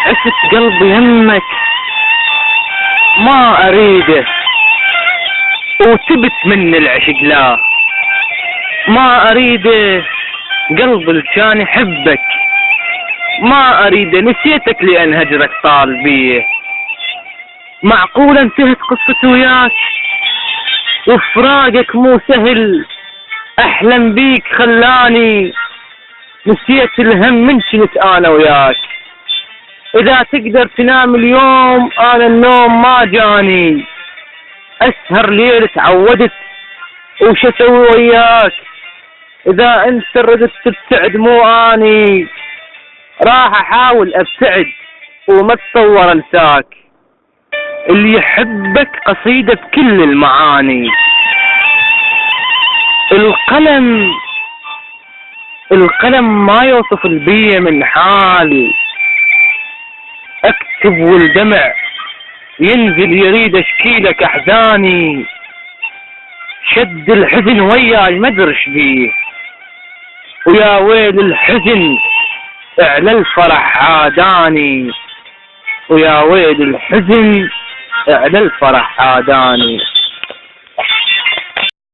عشت قلبي همك ما اريده، وتبت من العشق لا ما اريده، قلبي اللي كان يحبك ما اريده، نسيتك لان هجرك طال بيه. معقولة انتهت قصتي وياك وفراقك مو سهل، احلم بيك خلاني نسيت الهم من كنت انا وياك. اذا تقدر تنام اليوم انا النوم ما جاني، اسهر ليل تعودت وش اسوي وياك. اذا انت ردت تبتعد مو اني، راح احاول ابتعد وما تطور انساك. اللي يحبك قصيدة بكل المعاني، القلم ما يوصف البية من حالي، اكتب والدمع ينزل يريد اشكيلك احزاني. شد الحزن وياي مدرش بيه، ويا ويل الحزن اعلى الفرح عاداني، ويا ويل الحزن اعلى الفرح عاداني.